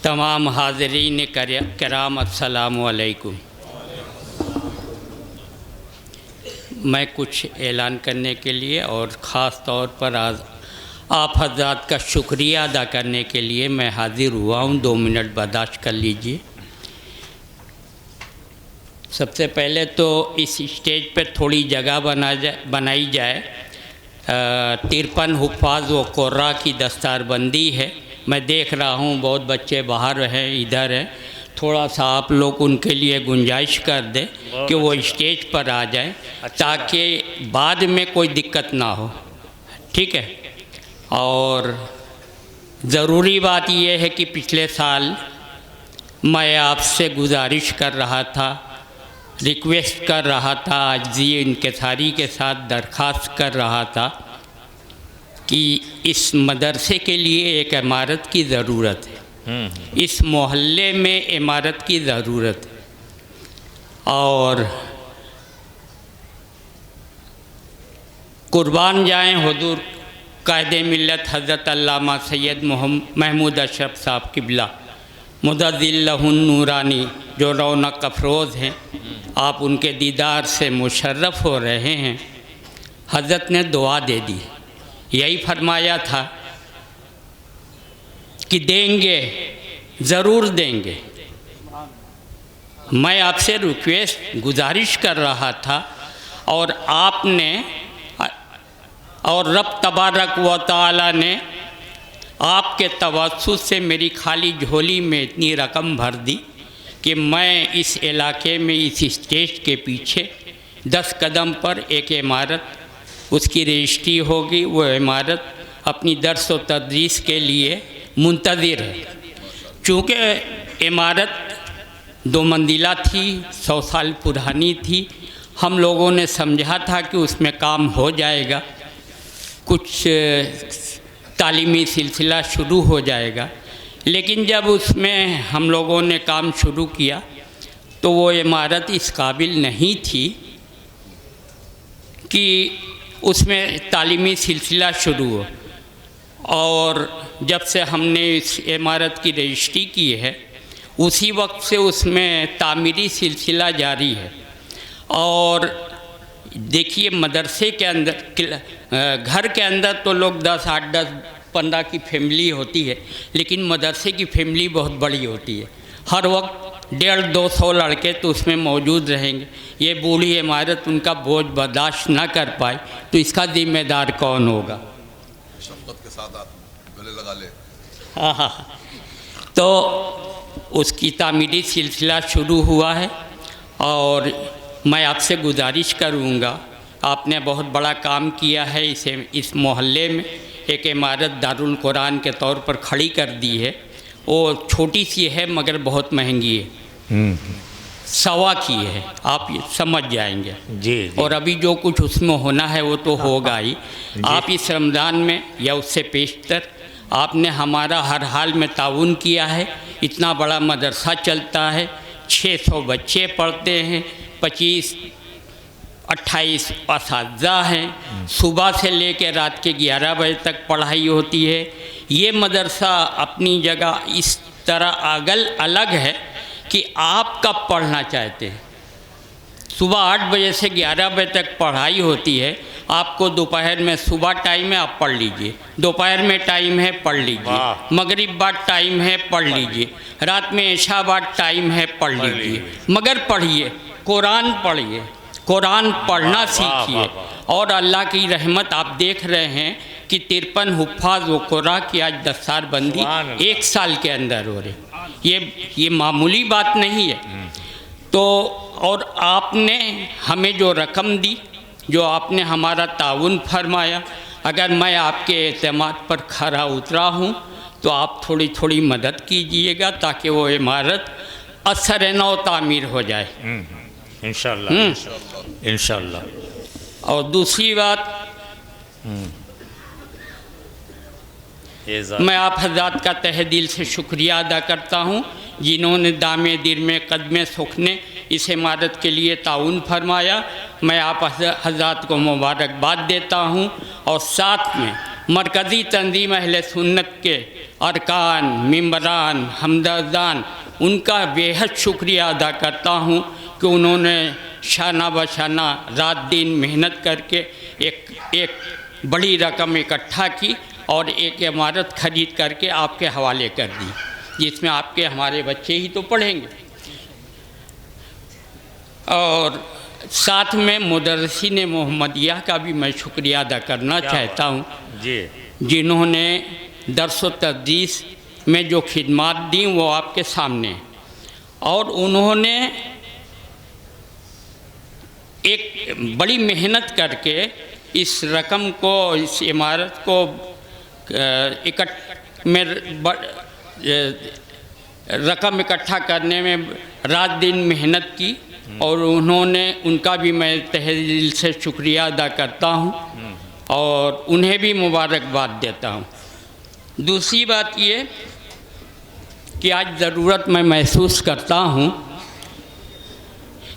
तमाम हाज़रीन किराम अस्सलामु अलैकुम। मैं कुछ ऐलान करने के लिए और ख़ास तौर पर आज आप हज़रात का शुक्रिया अदा करने के लिए मैं हाज़िर हुआ हूँ। 2 मिनट बर्दाश्त कर लीजिए। सबसे पहले तो इस स्टेज पर थोड़ी जगह बनाई जाए। 53 हुफ़ाज़ व क़ुर्रा की दस्तारबंदी है। मैं देख रहा हूँ बहुत बच्चे बाहर हैं, इधर हैं। थोड़ा सा आप लोग उनके लिए गुंजाइश कर दें कि वो स्टेज पर आ जाएं, ताकि बाद में कोई दिक्कत ना हो। ठीक है। और ज़रूरी बात यह है कि पिछले साल मैं आपसे गुजारिश कर रहा था, रिक्वेस्ट कर रहा था, आजिज़ी इनकिसारी के साथ दरख्वास्त कर रहा था कि इस मदरसे के लिए एक इमारत की ज़रूरत है। इस मोहल्ले में इमारत की ज़रूरत है। और कुर्बान जाएं हुज़ूर कायदे मिल्लत हज़रत अल्लामा सैयद महमूद अशरफ साहब क़िबला मुदद्दिलहुन नूरानी, जो रौनक अफरोज़ हैं। आप उनके दीदार से मुशर्रफ़ हो रहे हैं। हज़रत ने दुआ दे दी, यही फरमाया था कि देंगे, ज़रूर देंगे। मैं आपसे रिक्वेस्ट गुजारिश कर रहा था और आपने और रब तबारक व तआला ने आपके तवस्सुत से मेरी खाली झोली में इतनी रकम भर दी कि मैं इस इलाके में इस स्टेज के पीछे 10 कदम पर एक इमारत, उसकी रजिस्ट्री होगी। वो इमारत अपनी दर्स व तदरीस के लिए मुंतज़िर है। चूँकि इमारत 2 मंजिला थी, 100 साल पुरानी थी, हम लोगों ने समझा था कि उसमें काम हो जाएगा, कुछ तालीमी सिलसिला शुरू हो जाएगा। लेकिन जब उसमें हम लोगों ने काम शुरू किया तो वो इमारत इस काबिल नहीं थी कि उसमें तालीमी सिलसिला शुरू हो। और जब से हमने इस इमारत की रजिस्ट्री की है, उसी वक्त से उसमें तामीरी सिलसिला जारी है। और देखिए, मदरसे के अंदर, घर के अंदर तो लोग 10, 8, 10, 15 की फैमिली होती है, लेकिन मदरसे की फैमिली बहुत बड़ी होती है। हर वक्त 150-200 लड़के तो उसमें मौजूद रहेंगे। ये बूढ़ी इमारत उनका बोझ बर्दाश्त ना कर पाए तो इसका ज़िम्मेदार कौन होगा? शफ़क़त के साथ आप गले लगा ले। हाँ। तो उसकी तामीरी सिलसिला शुरू हुआ है और मैं आपसे गुजारिश करूँगा, आपने बहुत बड़ा काम किया है। इस मोहल्ले में एक इमारत दारुल कुरान के तौर पर खड़ी कर दी है। वो छोटी सी है मगर बहुत महंगी है, 1.25 की है, आप ये समझ जाएंगे। जी। और अभी जो कुछ उसमें होना है वो तो होगा ही। आप इस रमज़ान में या उससे पेशतर आपने हमारा हर हाल में ताउन किया है। इतना बड़ा मदरसा चलता है, 600 बच्चे पढ़ते हैं, 25-28 असातिज़ा हैं। सुबह से लेकर रात के 11 बजे तक पढ़ाई होती है। ये मदरसा अपनी जगह इस तरह अलग है कि आप कब पढ़ना चाहते हैं। सुबह 8 बजे से 11 बजे तक पढ़ाई होती है। आपको दोपहर में, सुबह टाइम है आप पढ़ लीजिए, दोपहर में टाइम है पढ़ लीजिए, मगरिब बाद टाइम है पढ़ लीजिए, रात में इशा बाद टाइम है पढ़ लीजिए, मगर पढ़िए, कुरान पढ़िए, कुरान पढ़ना सीखिए। और अल्लाह की रहमत आप देख रहे हैं कि 53 हुफ़ाज़ व क़ुर्रा की आज दस्तारबंदी 1 साल के अंदर हो रही। ये मामूली बात नहीं है। तो और आपने हमें जो रकम दी, जो आपने हमारा ताउन फरमाया, अगर मैं आपके एतमाद पर खरा उतरा हूँ तो आप थोड़ी थोड़ी मदद कीजिएगा ताकि वो इमारत असर नौ तामीर हो जाए इंशाअल्लाह। इंशाअल्लाह। और दूसरी बात, मैं आप हज़रात का तहे दिल से शुक्रिया अदा करता हूँ जिन्होंने दामे दिर में कदमे सुखने इस इमारत के लिए ताउन फरमाया। मैं आप हज़रात को मुबारकबाद देता हूँ और साथ में मरकज़ी तंजीम अहले सुन्नत के अरकान, मेंबरान, हमदर्दान, उनका बेहद शुक्रिया अदा करता हूँ कि उन्होंने शाना बशाना रात दिन मेहनत करके एक बड़ी रकम इकट्ठा की और एक इमारत खरीद करके आपके हवाले कर दी, जिसमें आपके हमारे बच्चे ही तो पढ़ेंगे। और साथ में मुदर्रिसीन मोहम्मदिया का भी मैं शुक्रिया अदा करना चाहता हूँ जी, जिन्होंने दर्स व तदरीस में जो खिदमत दी वो आपके सामने हैं। और उन्होंने एक बड़ी मेहनत करके इस रकम को, इस इमारत को रकम इकट्ठा करने में रात दिन मेहनत की और उन्होंने, उनका भी मैं तहे दिल से शुक्रिया अदा करता हूँ और उन्हें भी मुबारकबाद देता हूँ। दूसरी बात ये कि आज ज़रूरत मैं महसूस करता हूँ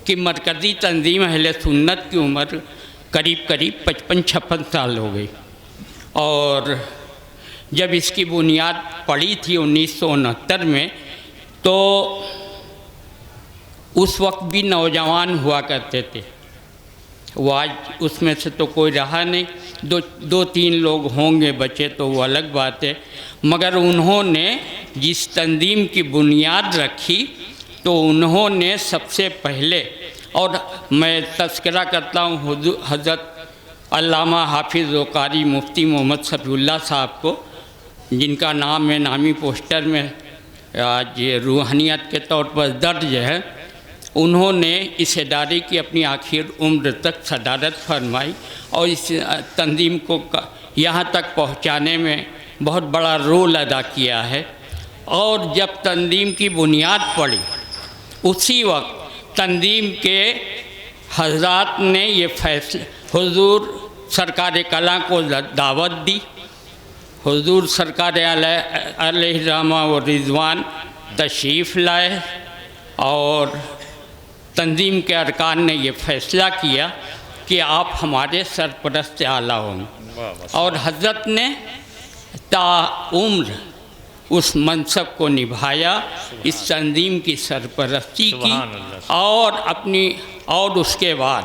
कि मरकज़ी तंजीम अहले सुन्नत की उम्र करीब करीब 55-56 साल हो गई और जब इसकी बुनियाद पड़ी थी 1969 में, तो उस वक्त भी नौजवान हुआ करते थे। वो आज उसमें से तो कोई रहा नहीं, दो तीन लोग होंगे बचे तो वो अलग बात है, मगर उन्होंने जिस तंजीम की बुनियाद रखी तो उन्होंने सबसे पहले, और मैं तज़किरा करता हूँ हज़रत अल्लामा हाफिज़ व कारी मुफ्ती मोहम्मद सफ़ीउल्लाह साहब को, जिनका नाम में नामी पोस्टर में आज रूहानियत के तौर पर दर्ज है। उन्होंने इस इदारे की अपनी आखिर उम्र तक सदारत फरमाई और इस तंजीम को यहाँ तक पहुँचाने में बहुत बड़ा रोल अदा किया है। और जब तंजीम की बुनियाद पड़ी उसी वक्त तंजीम के हज़रात ने ये फैसला, हुजूर सरकार कला को दावत दी, हुजूर सरकार अलैहिर्रहमा व रिज़वान तशरीफ़ लाए और तंजीम के अरकान ने ये फ़ैसला किया कि आप हमारे सरपरस्त आला होंगे और हज़रत ने ताउम्र उस मनसब को निभाया, इस तंजीम की सरपरस्ती की और उसके बाद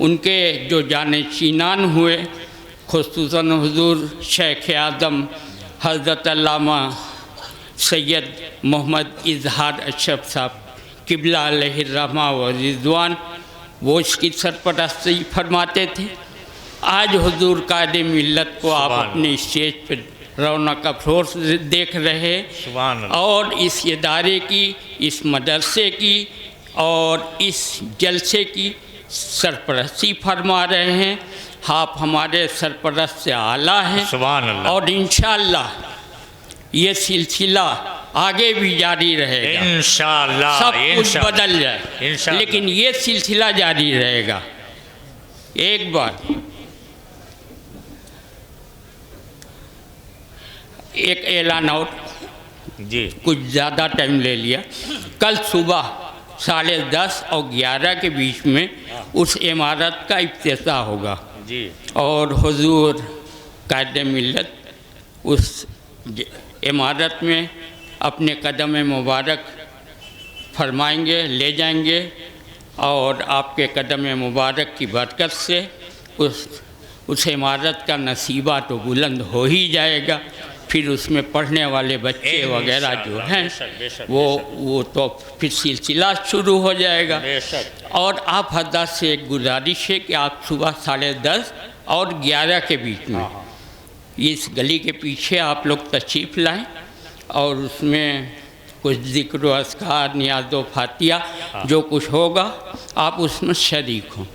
उनके जो जानशीनान हुए, खुसूसन हुजूर शेख आज़म हज़रत अल्लामा सैयद मोहम्मद इजहार अशरफ साहब क़िबला अलैहिर्रहमा व रिज़वान, वो इसकी सरपरस्ती फरमाते थे। आज हुजूर कायदे मिल्लत को आप अपने स्टेज पर रौनक अफरोज देख रहे और इस इदारे की, इस मदरसे की और इस जलसे की सरपरस्ती फरमा रहे हैं। आप हमारे सरपरस्त आला हैं और इंशाअल्लाह ये सिलसिला आगे भी जारी रहेगा। इंशाअल्लाह सब कुछ बदल जाए लेकिन ये सिलसिला जारी रहेगा। एक बार एक ऐलान और जी, कुछ ज़्यादा टाइम ले लिया। कल सुबह 10:30 और 11 के बीच में उस इमारत का इफ्तिताह होगा जी और हुजूर कायदे मिल्लत उस इमारत में अपने कदम मुबारक फरमाएंगे, ले जाएंगे और आपके कदम मुबारक की बरकत से उस इमारत का नसीबा तो बुलंद हो ही जाएगा। फिर उसमें पढ़ने वाले बच्चे वगैरह जो हैं वो तो फिर सिलसिला शुरू हो जाएगा। और आप हज़रत से एक गुजारिश है कि आप सुबह 10:30 और 11 के बीच में इस गली के पीछे आप लोग तशरीफ़ लाएँ और उसमें कुछ ज़िक्र अस्कार, नियाज़ो फातिया जो कुछ होगा आप उसमें शरीक हों।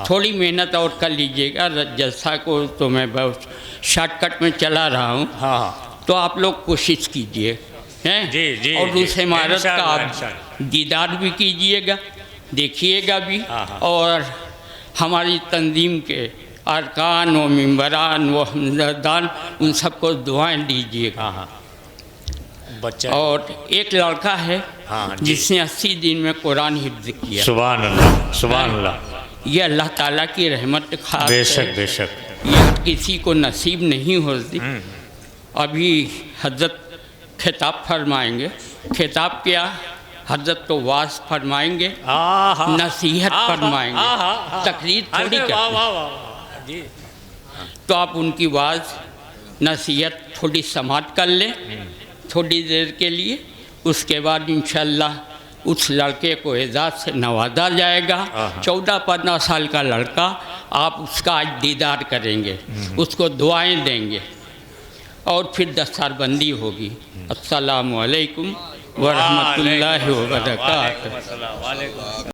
थोड़ी मेहनत और कर लीजिएगा, जलसा को तो मैं बहुत शॉर्टकट में चला रहा हूँ। हाँ, तो आप लोग कोशिश कीजिए हैं जी, जी, और उस इमारत का आप दीदार भी कीजिएगा, देखिएगा भी और हमारी तंजीम के अरकान व मेंबरान व हमदर्दान उन सबको दुआएं दीजिएगा। बच्चा और एक लड़का है जिसने 80 दिन में कुरान हिफ्ज़ किया। सुभान अल्लाह, सुभान अल्लाह। ये अल्लाह ताला की रहमत खास बेशक है, बेशक ये किसी को नसीब नहीं होती। अभी हज़रत खिताब फरमाएंगे। खिताब क्या, हजरत तो वाज फरमाएंगे, नसीहत फरमाएंगे, तकरीर थोड़ी करेंगे। तो आप उनकी वाज नसीहत थोड़ी समात कर लें थोड़ी देर के लिए। उसके बाद इंशाअल्लाह उस लड़के को एजाज़ से नवाजा जाएगा। 14-15 साल का लड़का, आप उसका आज दीदार करेंगे, उसको दुआएं देंगे और फिर दस्तारबंदी होगी। अस्सलामु अलैकुम व रहमतुल्लाहि व बरकातहू।